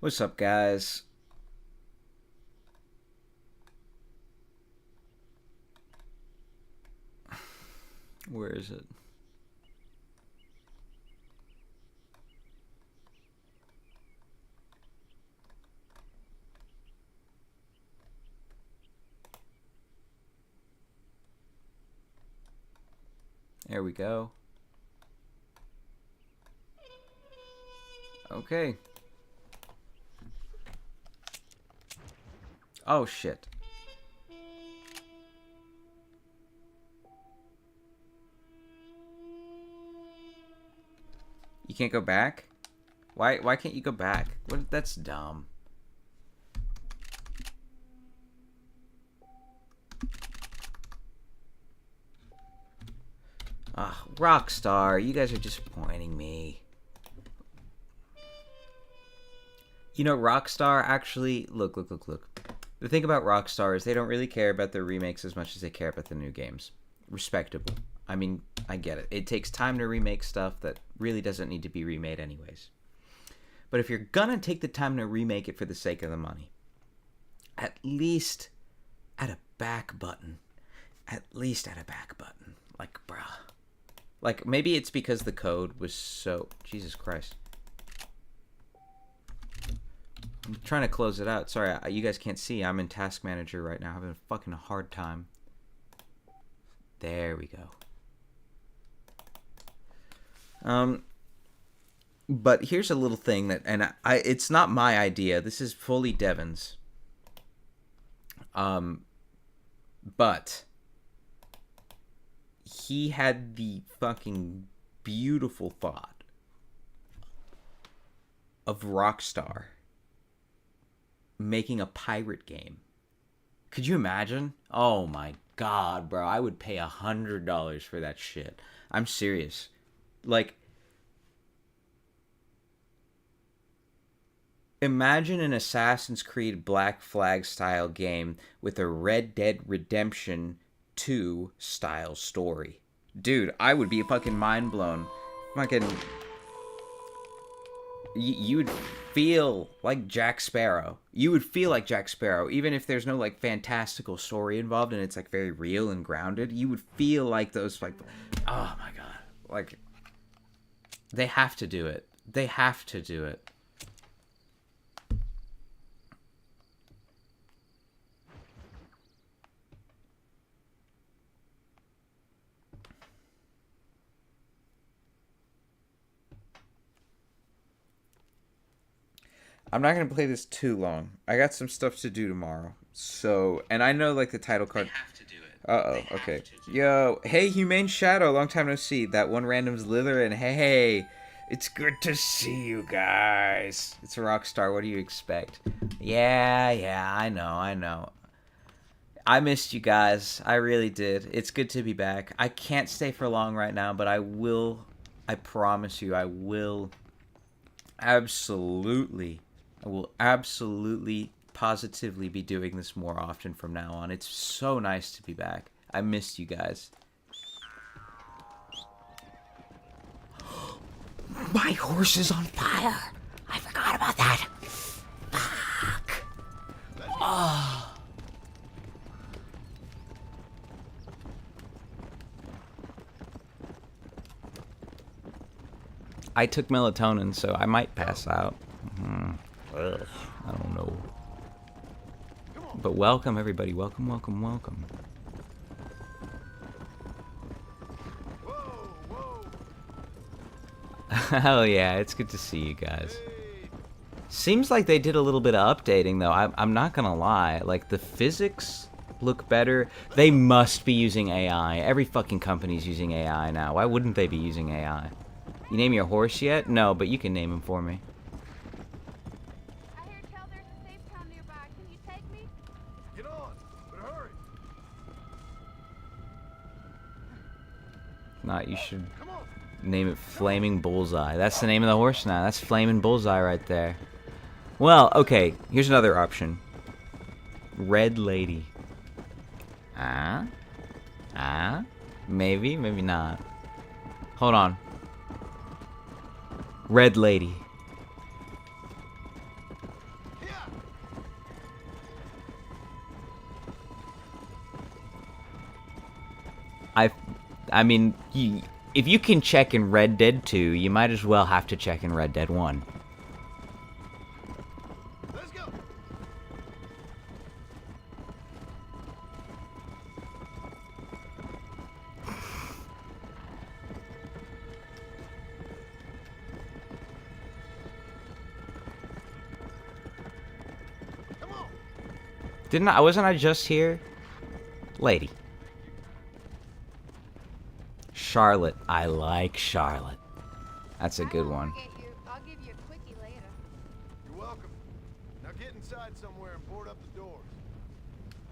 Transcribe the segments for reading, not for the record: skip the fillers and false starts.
What's up, guys? Where is it? There we go. Okay. Oh, shit. You can't go back? Why can't you go back? What? That's dumb. Ah, Rockstar, you guys are disappointing me. You know, Rockstar actually... Look. The thing about Rockstar is they don't really care about their remakes as much as they care about the new games. Respectable. I mean, I get it. It takes time to remake stuff that really doesn't need to be remade anyways. But if you're gonna take the time to remake it for the sake of the money, at least add a back button. At least add a back button. Like, bruh. Like, maybe it's because the code was so... Jesus Christ. I'm trying to close it out. Sorry, you guys can't see. I'm in Task Manager right now. Having a fucking hard time. There we go. But here's a little thing that... And it's not my idea. This is fully Devin's. But... he had the fucking beautiful thought of Rockstar making a pirate game. Could you imagine? Oh my god, bro. I would pay $100 for that shit. I'm serious. Like, imagine an Assassin's Creed Black Flag style game with a Red Dead Redemption 2 style story. Dude, I would be fucking mind blown. Fucking... You would feel like Jack Sparrow. You would feel like Jack Sparrow, even if there's no like fantastical story involved and it's like very real and grounded. You would feel like those like, oh my god, like they have to do it. They have to do it. I'm not going to play this too long. I got some stuff to do tomorrow. So, and I know like the title card. They have to do it. Uh-oh, okay. Yo, hey, Humane Shadow, long time no see. That one random Slither, and hey, it's good to see you guys. It's a Rockstar, what do you expect? Yeah, I know. I missed you guys. I really did. It's good to be back. I can't stay for long right now, but I will. I promise you, I will absolutely positively be doing this more often from now on. It's so nice to be back. I missed you guys. My horse is on fire. I forgot about that. Fuck. Oh. I took melatonin, so I might pass out. I don't know. But welcome, everybody. Welcome. Hell yeah, it's good to see you guys. Seems like they did a little bit of updating, though. I'm not gonna lie. Like, the physics look better. They must be using AI. Every fucking company's using AI now. Why wouldn't they be using AI? You name your horse yet? No, but you can name him for me. I hear tell there's a safe town nearby. Can you take me? Get on, but hurry. Not, you should name it Flaming Bullseye. That's the name of the horse now. That's Flaming Bullseye right there. Well, okay, here's another option. Red Lady. Maybe, maybe not. Hold on. Red Lady. I mean, if you can check in Red Dead 2, you might as well have to check in Red Dead 1. Let's go. Come on. Wasn't I just here? Lady. Charlotte. I like Charlotte. That's a good one. I'll give you a quickie later. You're welcome. Now get inside somewhere and board up the doors.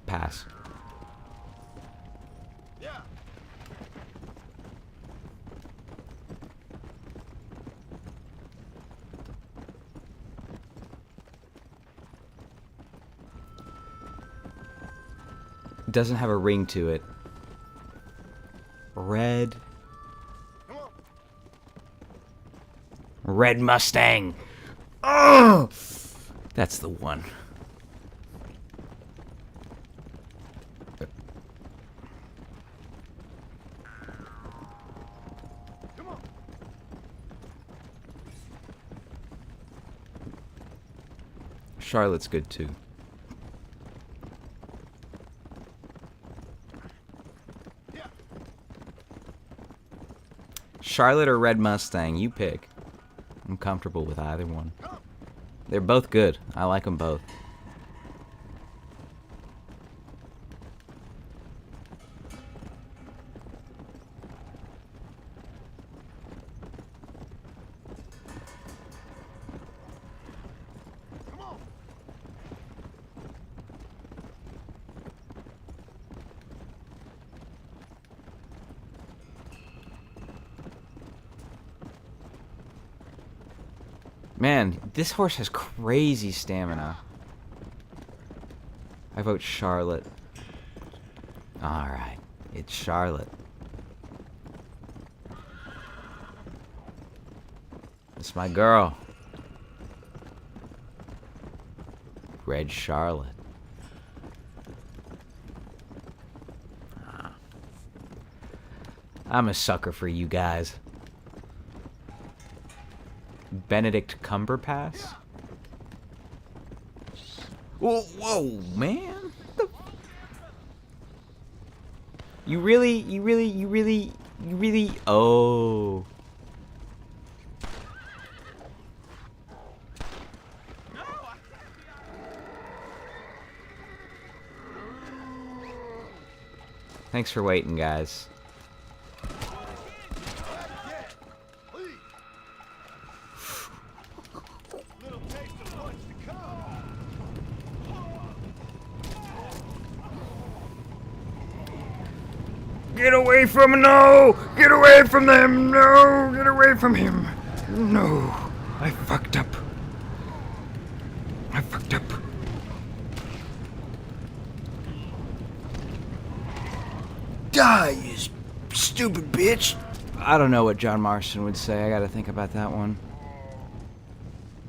Pass. Yeah. Doesn't have a ring to it. Red. Come on. Red Mustang. Oh! That's the one. Come on. Charlotte's good too. Yeah. Charlotte or Red Mustang, you pick. I'm comfortable with either one. Come. They're both good. I like them both. Come on. Man, this horse has crazy stamina. I vote Charlotte. Alright, it's Charlotte. It's my girl. Red Charlotte. I'm a sucker for you guys. Benedict Cumberpass? Whoa, man. You really, oh. Thanks for waiting, guys. Please. Little taste of what's to come. Get away from him! No! Get away from them! No! Get away from him! No! I fucked up. I fucked up. Die, you stupid bitch! I don't know what John Marston would say. I gotta think about that one.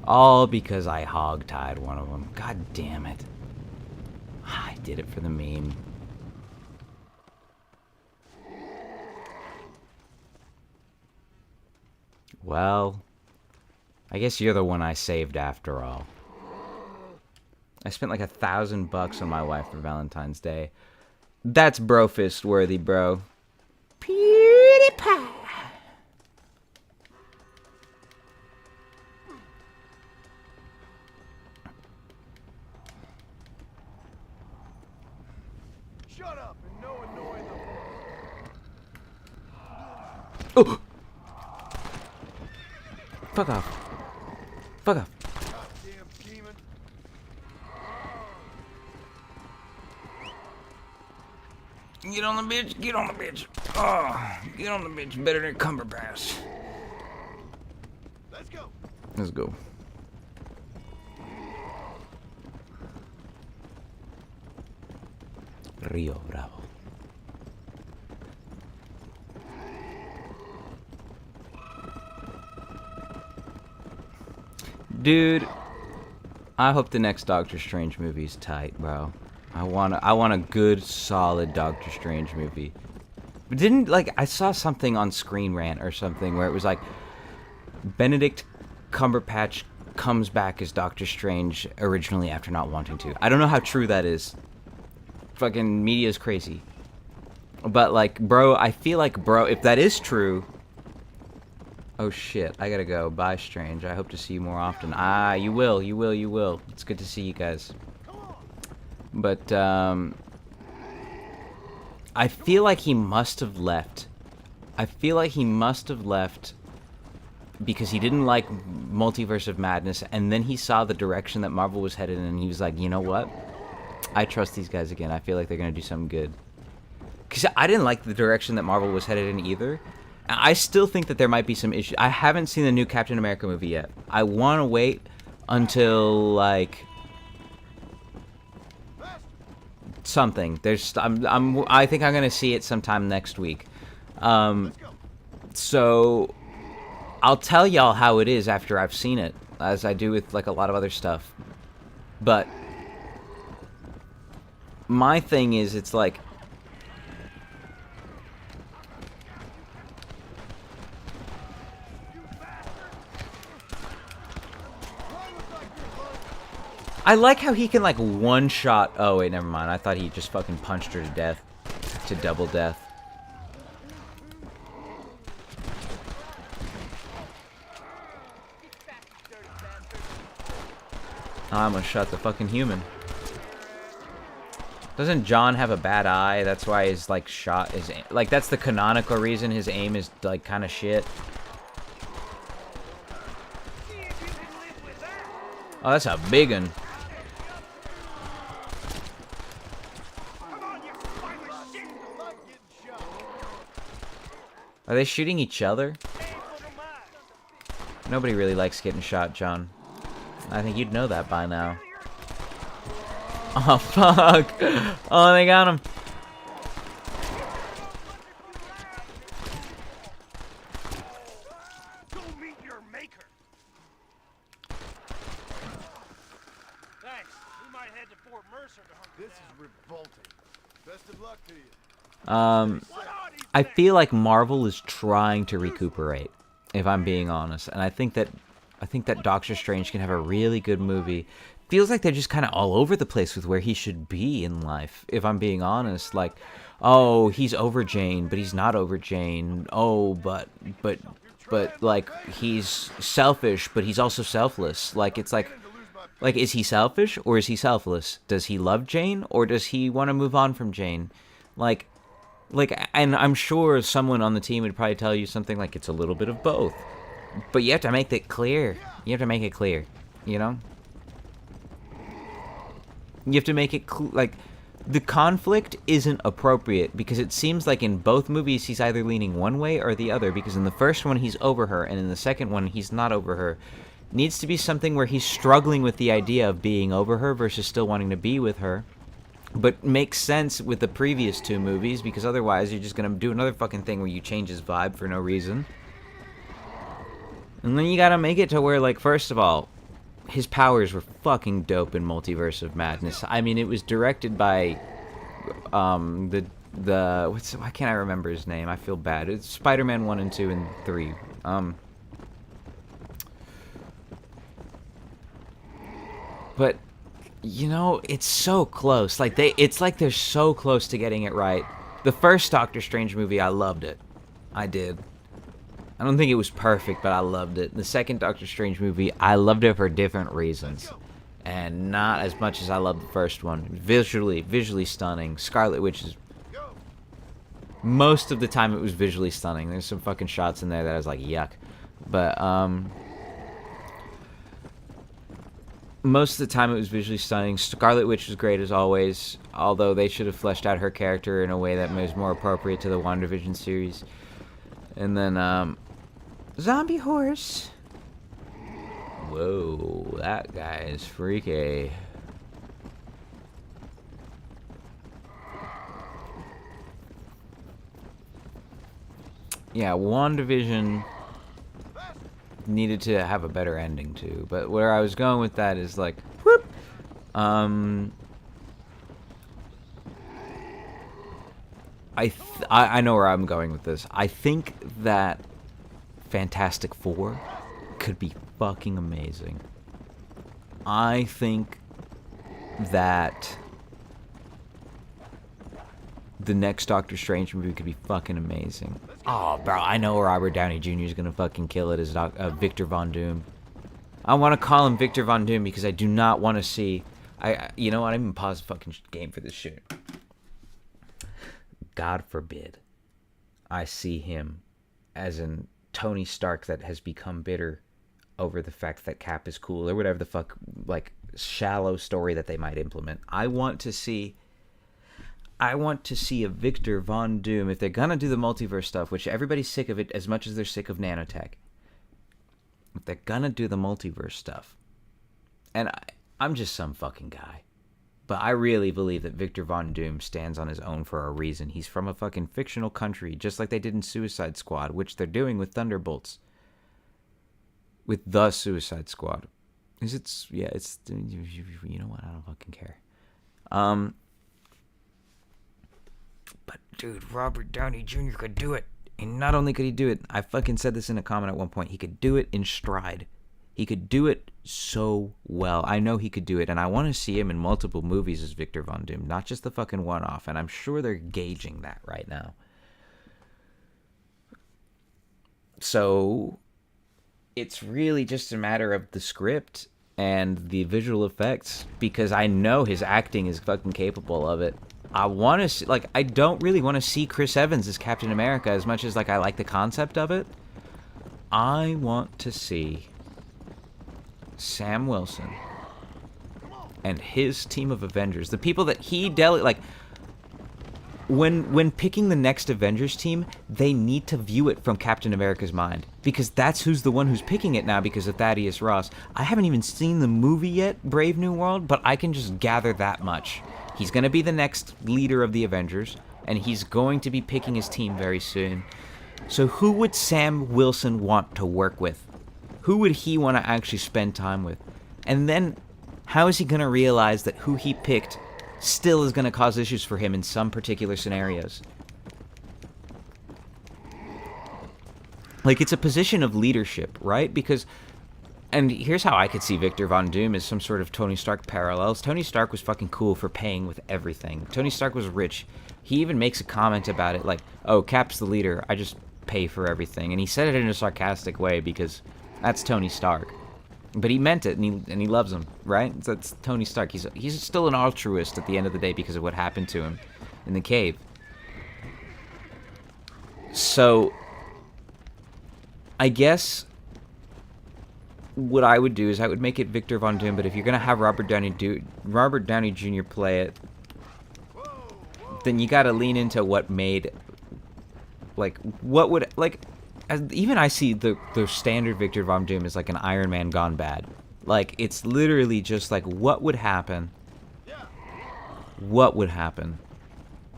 All because I hog-tied one of them. God damn it. I did it for the meme. Well, I guess you're the one I saved after all. I spent like $1,000 on my wife for Valentine's Day. That's brofist worthy, bro. PewDiePie. Shut up and no annoy the Oh! Fuck off. Fuck off. goddamn demon. Get on the bitch, get on the bitch. Oh, get on the bitch better than Cumberpass. Let's go. Let's go. Rio Bravo. Dude, I hope the next Doctor Strange movie is tight, bro. I want a good, solid Doctor Strange movie. Didn't, like, I saw something on Screen Rant or something where it was like Benedict Cumberbatch comes back as Doctor Strange originally after not wanting to. I don't know how true that is. Fucking media's crazy. But, like, bro, I feel like, bro, if that is true... Oh, shit. I gotta go. Bye, Strange. I hope to see you more often. Ah, you will. You will. You will. It's good to see you guys. But, I feel like he must have left. I feel like he must have left because he didn't like Multiverse of Madness, and then he saw the direction that Marvel was headed in, and he was like, you know what? I trust these guys again. I feel like they're going to do something good. Because I didn't like the direction that Marvel was headed in either. I still think that there might be some issues. I haven't seen the new Captain America movie yet. I want to wait until, like... something. I think I'm gonna see it sometime next week. So I'll tell y'all how it is after I've seen it, as I do with like a lot of other stuff. But my thing is, it's like I like how he can, like, one-shot... Oh, wait, never mind. I thought he just fucking punched her to death. To double death. I'm gonna shot the fucking human. Doesn't John have a bad eye? That's why his, like, shot is... Like, that's the canonical reason his aim is, like, kind of shit. Oh, that's a big one. Are they shooting each other? Nobody really likes getting shot, John. I think you'd know that by now. Oh, fuck! Oh, they got him! Go meet your maker. Thanks. We might head to Fort Mercer to hunt This is revolting. Best of luck to you. I feel like Marvel is trying to recuperate, if I'm being honest, and I think that Doctor Strange can have a really good movie. Feels like they're just kind of all over the place with where he should be in life, if I'm being honest. Like, oh, he's over Jane, but he's not over Jane. Oh, but like, he's selfish, but he's also selfless. Like, it's like, is he selfish or is he selfless? Does he love Jane or does he want to move on from Jane? Like, and I'm sure someone on the team would probably tell you something like it's a little bit of both. But you have to make it clear. You have to make it clear, you know? You have to make it like, the conflict isn't appropriate because it seems like in both movies he's either leaning one way or the other, because in the first one he's over her and in the second one he's not over her. Needs to be something where he's struggling with the idea of being over her versus still wanting to be with her. But makes sense with the previous two movies, because otherwise you're just gonna do another fucking thing where you change his vibe for no reason. And then you gotta make it to where, like, first of all, his powers were fucking dope in Multiverse of Madness. I mean, it was directed by, why can't I remember his name? I feel bad. It's Spider-Man 1 and 2 and 3. But, you know, it's so close. Like, it's like they're so close to getting it right. The first Doctor Strange movie, I loved it. I did. I don't think it was perfect, but I loved it. The second Doctor Strange movie, I loved it for different reasons. And not as much as I loved the first one. Visually stunning. Scarlet Witch is... Most of the time it was visually stunning. There's some fucking shots in there that I was like, yuck. But, most of the time it was visually stunning. Scarlet Witch was great as always, although they should have fleshed out her character in a way that was more appropriate to the WandaVision series. And then, Zombie Horse. Whoa, that guy is freaky. Yeah, WandaVision needed to have a better ending too. But where I was going with that is like, whoop, I know where I'm going with this. I think that Fantastic Four could be fucking amazing. I think that the next Doctor Strange movie could be fucking amazing. Oh, bro, I know Robert Downey Jr. is gonna fucking kill it as Victor Von Doom. I want to call him Victor Von Doom because I do not want to see... you know what? I'm even pause the fucking game for this shit. God forbid I see him as an Tony Stark that has become bitter over the fact that Cap is cool or whatever the fuck, like, shallow story that they might implement. I want to see a Victor Von Doom, if they're gonna do the multiverse stuff, which everybody's sick of it as much as they're sick of nanotech. If they're gonna do the multiverse stuff, and I'm just some fucking guy, but I really believe that Victor Von Doom stands on his own for a reason. He's from a fucking fictional country, just like they did in Suicide Squad, which they're doing with Thunderbolts. With the Suicide Squad. It's, you know what, I don't fucking care. But dude, Robert Downey Jr. could do it. And not only could he do it, I fucking said this in a comment at one point, he could do it in stride. He could do it so well. I know he could do it, and I want to see him in multiple movies as Victor Von Doom, not just the fucking one-off, and I'm sure they're gauging that right now. So, it's really just a matter of the script and the visual effects, because I know his acting is fucking capable of it. I want to see, like, I don't really want to see Chris Evans as Captain America as much as, like, I like the concept of it. I want to see Sam Wilson and his team of Avengers, the people that he like, when picking the next Avengers team, they need to view it from Captain America's mind, because that's who's the one who's picking it now because of Thaddeus Ross. I haven't even seen the movie yet, Brave New World, but I can just gather that much. He's going to be the next leader of the Avengers, and he's going to be picking his team very soon. So who would Sam Wilson want to work with? Who would he want to actually spend time with? And then, how is he going to realize that who he picked still is going to cause issues for him in some particular scenarios? Like, it's a position of leadership, right? Because... And here's how I could see Victor Von Doom as some sort of Tony Stark parallels. Tony Stark was fucking cool for paying with everything. Tony Stark was rich. He even makes a comment about it like, oh, Cap's the leader, I just pay for everything. And he said it in a sarcastic way because that's Tony Stark. But he meant it, and he loves him, right? That's Tony Stark. He's still an altruist at the end of the day because of what happened to him in the cave. So, I guess... what I would do is I would make it Victor Von Doom, but if you're gonna have Robert Downey Jr. play it, then you gotta lean into what made, like, what would, like, even I see the standard Victor Von Doom is like an Iron Man gone bad. Like, it's literally just like, what would happen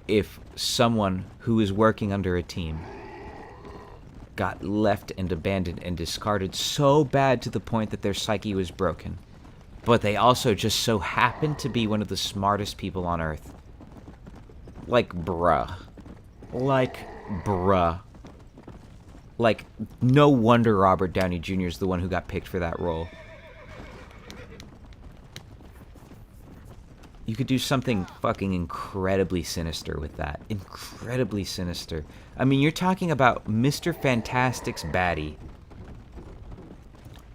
if someone who is working under a team got left and abandoned and discarded so bad to the point that their psyche was broken, but they also just so happened to be one of the smartest people on Earth. Like, bruh. Like, no wonder Robert Downey Jr. is the one who got picked for that role. You could do something fucking incredibly sinister with that. Incredibly sinister. I mean, you're talking about Mr. Fantastic's baddie.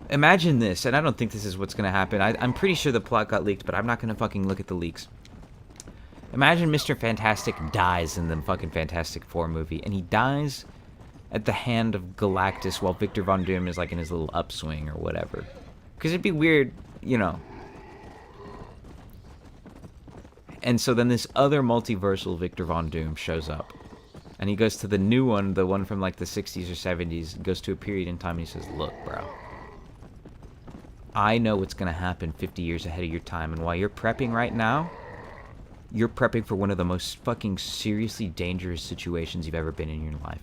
Imagine this, and I don't think this is what's going to happen. I'm pretty sure the plot got leaked, but I'm not going to fucking look at the leaks. Imagine Mr. Fantastic dies in the fucking Fantastic Four movie, and he dies at the hand of Galactus while Victor Von Doom is like in his little upswing or whatever. Because it'd be weird, you know. And so then this other multiversal Victor Von Doom shows up. And he goes to the new one, the one from like the 60s or 70s, goes to a period in time and he says, look, bro, I know what's going to happen 50 years ahead of your time. And while you're prepping right now, you're prepping for one of the most fucking seriously dangerous situations you've ever been in your life.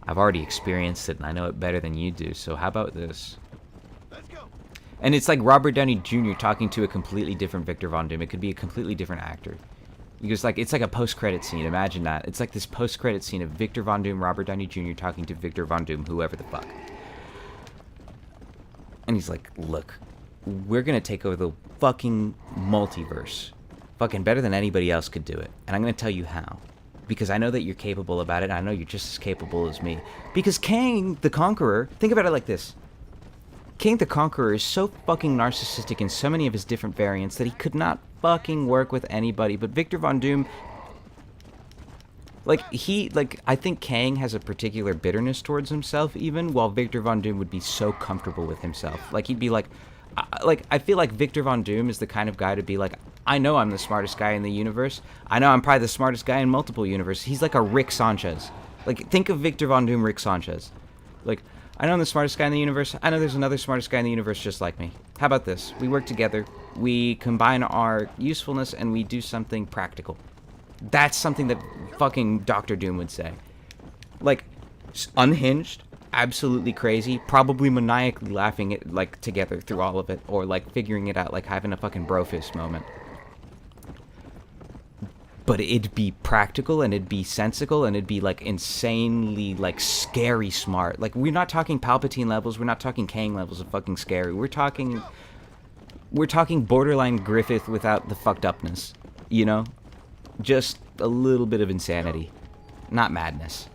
I've already experienced it and I know it better than you do. So how about this? Let's go. And it's like Robert Downey Jr. talking to a completely different Victor Von Doom. It could be a completely different actor. Because, like, it's like a post-credit scene. Imagine that. It's like this post-credit scene of Victor Von Doom, Robert Downey Jr. talking to Victor Von Doom, whoever the fuck. And he's like, look, we're going to take over the fucking multiverse. Fucking better than anybody else could do it. And I'm going to tell you how. Because I know that you're capable about it. And I know you're just as capable as me. Because Kang the Conqueror, think about it like this. Kang the Conqueror is so fucking narcissistic in so many of his different variants that he could not fucking work with anybody. But Victor Von Doom, I think Kang has a particular bitterness towards himself even, while Victor Von Doom would be so comfortable with himself. Like, he'd be like, I feel like Victor Von Doom is the kind of guy to be like, I know I'm the smartest guy in the universe. I know I'm probably the smartest guy in multiple universes. He's like a Rick Sanchez. Like, think of Victor Von Doom, Rick Sanchez. Like, I know I'm the smartest guy in the universe. I know there's another smartest guy in the universe just like me. How about this? We work together. We combine our usefulness and we do something practical. That's something that fucking Doctor Doom would say. Like, unhinged, absolutely crazy, probably maniacally laughing it, like, together through all of it, or, like, figuring it out, like, having a fucking brofist moment. But it'd be practical, and it'd be sensical, and it'd be, like, insanely, like, scary smart. Like, we're not talking Palpatine levels, we're not talking Kang levels of fucking scary. We're talking borderline Griffith without the fucked upness, you know? Just a little bit of insanity, not madness.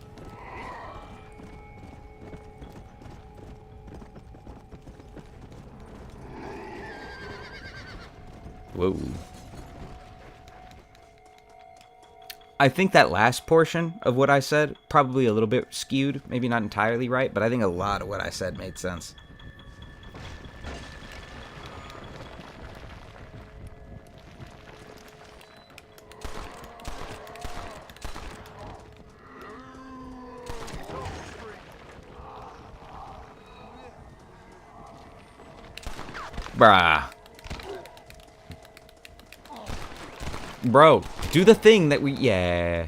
Whoa. I think that last portion of what I said, probably a little bit skewed, maybe not entirely right, but I think a lot of what I said made sense. Bruh. Bro, do the thing that we... Yeah.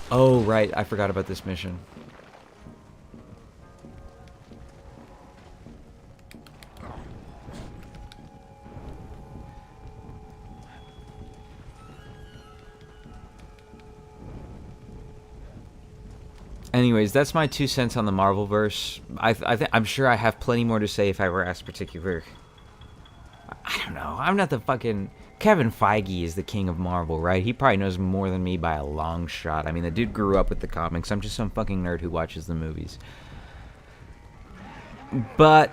Oh, right. I forgot about this mission. Anyways, that's my 2 cents on the Marvelverse. I'm sure I have plenty more to say if I were asked particular... I don't know. I'm not the fucking... Kevin Feige is the king of Marvel, right? He probably knows more than me by a long shot. I mean, the dude grew up with the comics. I'm just some fucking nerd who watches the movies. But,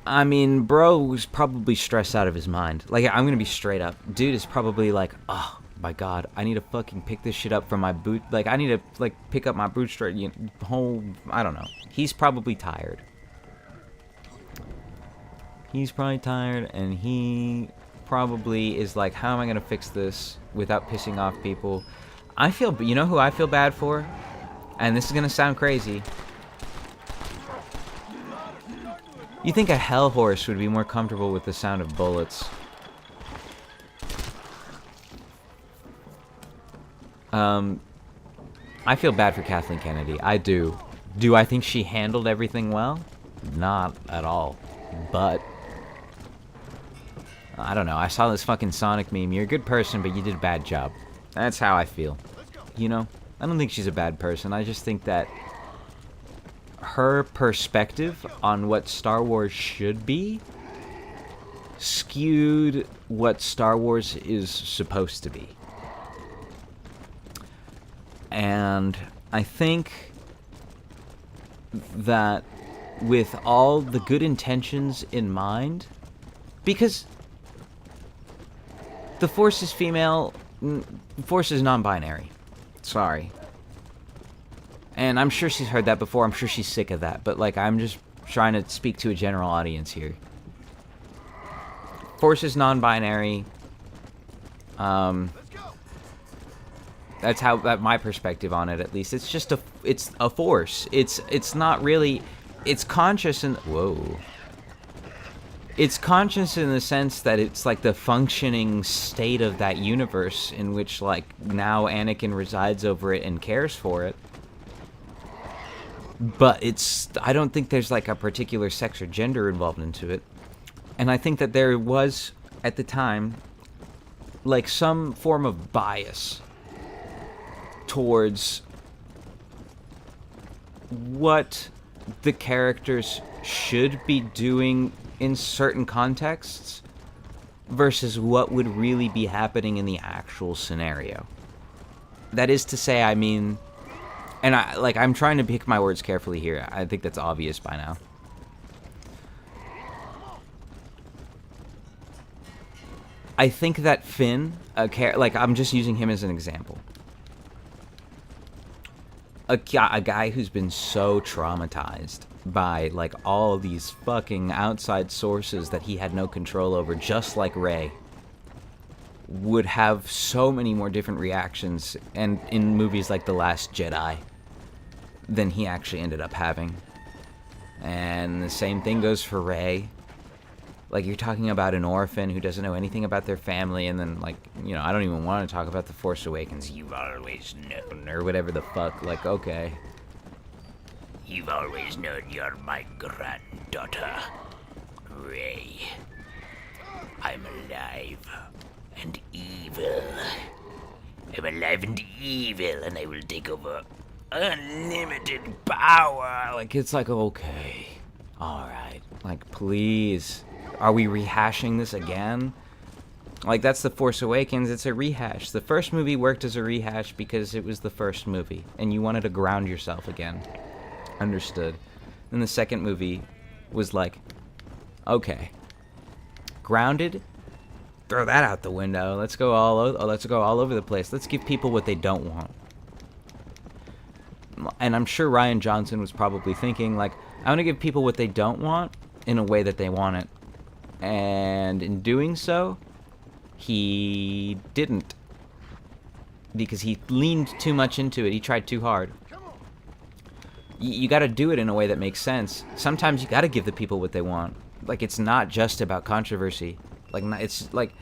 I mean, bro was probably stressed out of his mind. Like, I'm gonna be straight up. Dude is probably like, oh my god, I need to fucking pick this shit up from my boot. Like, I need to, like, pick up my bootstrap. I don't know. He's probably tired. He's probably tired, and he probably is like, how am I gonna fix this without pissing off people? You know who I feel bad for? And this is gonna sound crazy. You think a hell horse would be more comfortable with the sound of bullets? I feel bad for Kathleen Kennedy. I do. Do I think she handled everything well? Not at all. But I don't know. I saw this fucking Sonic meme. You're a good person, but you did a bad job. That's how I feel. You know? I don't think she's a bad person. I just think that her perspective on what Star Wars should be skewed what Star Wars is supposed to be. And I think that with all the good intentions in mind, because the Force is female, the Force is non-binary. Sorry. And I'm sure she's heard that before. I'm sure she's sick of that. But, like, I'm just trying to speak to a general audience here. Force is non-binary. That's my perspective on it, at least. It's just it's a force. It's not really, it's conscious and, whoa. It's conscious in the sense that it's like the functioning state of that universe in which, like, now Anakin resides over it and cares for it. But I don't think there's like a particular sex or gender involved into it. And I think that there was, at the time, like some form of bias towards what the characters should be doing in certain contexts versus what would really be happening in the actual scenario. That is to say, I mean, and I'm trying to pick my words carefully here. I think that's obvious by now. I think that Finn, I'm just using him as an example. A guy who's been so traumatized by, like, all these fucking outside sources that he had no control over, just like Rey, would have so many more different reactions and in movies like The Last Jedi than he actually ended up having. And the same thing goes for Rey. Like, you're talking about an orphan who doesn't know anything about their family, and then, like, you know, I don't even want to talk about The Force Awakens. You've always known, or whatever the fuck. Like, okay. You've always known you're my granddaughter, Rey. I'm alive and evil. I'm alive and evil, and I will take over unlimited power. Like, it's like, okay. Alright. Like, please. Are we rehashing this again? Like, that's The Force Awakens. It's a rehash. The first movie worked as a rehash because it was the first movie, and you wanted to ground yourself again. Understood. Then the second movie was like, okay, grounded. Throw that out the window. Let's go all over the place. Let's give people what they don't want. And I'm sure Rian Johnson was probably thinking, like, I want to give people what they don't want in a way that they want it. And in doing so, he didn't. Because he leaned too much into it. He tried too hard. You gotta do it in a way that makes sense. Sometimes you gotta give the people what they want. Like, it's not just about controversy. Like, it's like,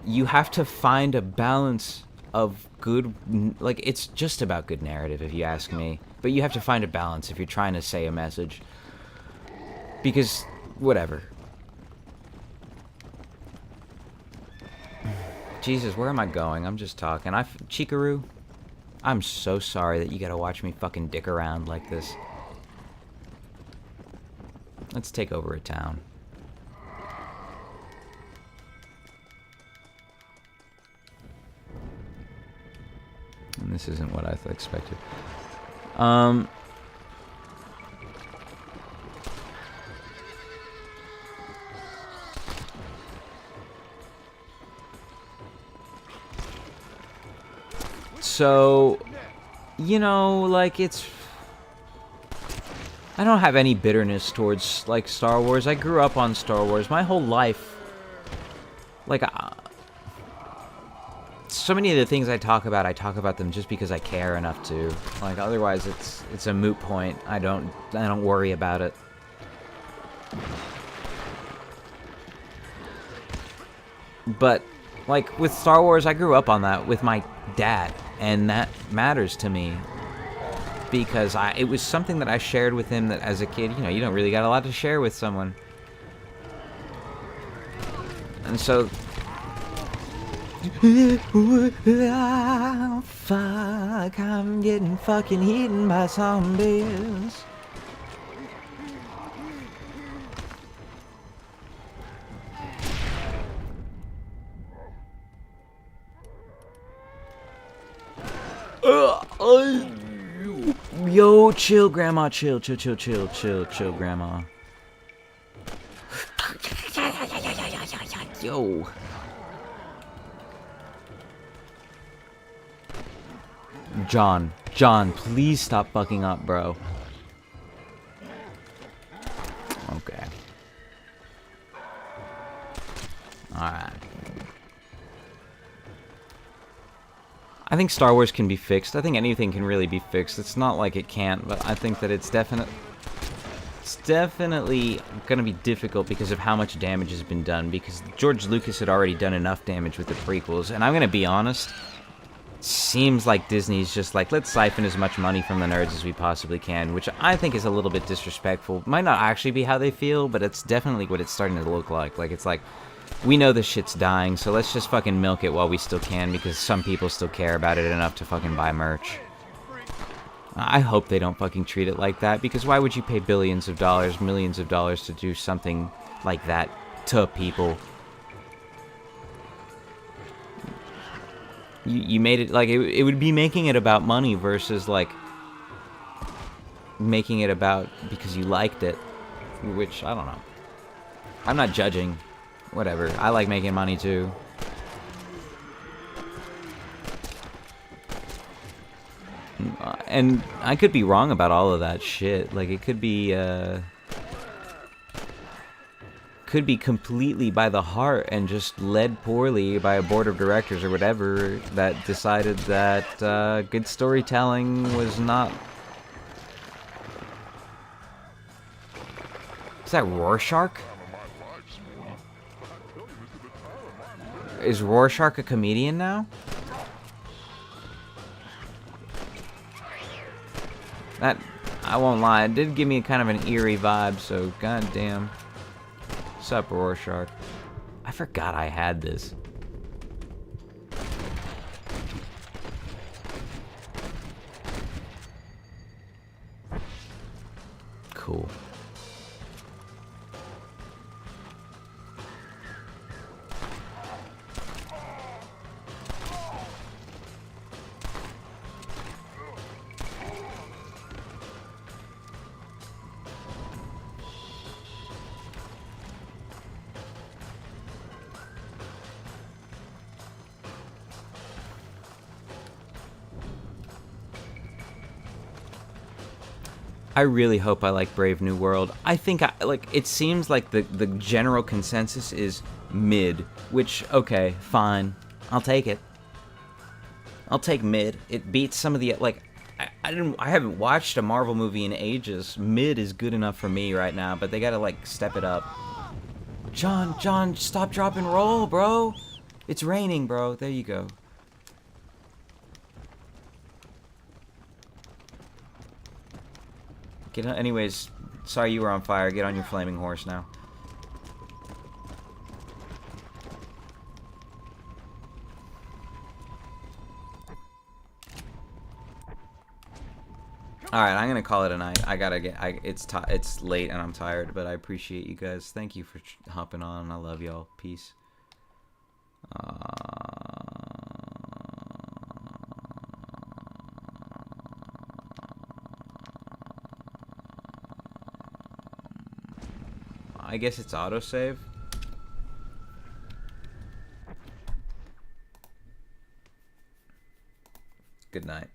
you have to find a balance of good, like, it's just about good narrative, if you ask me. But you have to find a balance if you're trying to say a message. Because, whatever. Jesus, where am I going? I'm just talking. Chikaru, I'm so sorry that you gotta watch me fucking dick around like this. Let's take over a town. And this isn't what I expected. So, you know, like, it's... I don't have any bitterness towards, like, Star Wars. I grew up on Star Wars. My whole life, like, so many of the things I talk about them just because I care enough to. Like, otherwise, it's a moot point. I don't worry about it. But, like, with Star Wars, I grew up on that with my dad, and that matters to me. Because it was something that I shared with him that as a kid, you know, you don't really got a lot to share with someone. And so... Oh, fuck, I'm getting fucking eaten by zombies. Yo, chill, Grandma, chill, Grandma. Yo. John, please stop fucking up, bro. Okay. Alright. I think Star Wars can be fixed. I think anything can really be fixed. It's not like it can't, but I think that it's definitely gonna be difficult because of how much damage has been done, because George Lucas had already done enough damage with the prequels, and I'm gonna be honest, seems like Disney's just like, let's siphon as much money from the nerds as we possibly can, which I think is a little bit disrespectful. Might not actually be how they feel, but it's definitely what it's starting to look like. Like, it's like, we know this shit's dying, so let's just fucking milk it while we still can, because some people still care about it enough to fucking buy merch. I hope they don't fucking treat it like that, because why would you pay billions of dollars, millions of dollars to do something like that to people? You made it, like, it would be making it about money versus, like, making it about because you liked it, which, I don't know. I'm not judging. Whatever. I like making money, too. And I could be wrong about all of that shit. Like, it could be completely by the heart and just led poorly by a board of directors or whatever that decided that good storytelling was not... Is that Rorschach? Is Rorschach a comedian now? That, I won't lie, it did give me kind of an eerie vibe, so goddamn. What's up, Rorschach? I forgot I had this. Cool. I really hope I like Brave New World. I think it seems like the general consensus is mid, which, okay, fine. I'll take it. I'll take mid. It beats some of the, like, I haven't watched a Marvel movie in ages. Mid is good enough for me right now, but they gotta, like, step it up. John, stop, drop, and roll, bro. It's raining, bro. There you go. Anyways, sorry you were on fire. Get on your flaming horse now. Alright, I'm gonna call it a night. I gotta get... it's late and I'm tired, but I appreciate you guys. Thank you for hopping on. I love y'all. Peace. I guess it's autosave. Good night.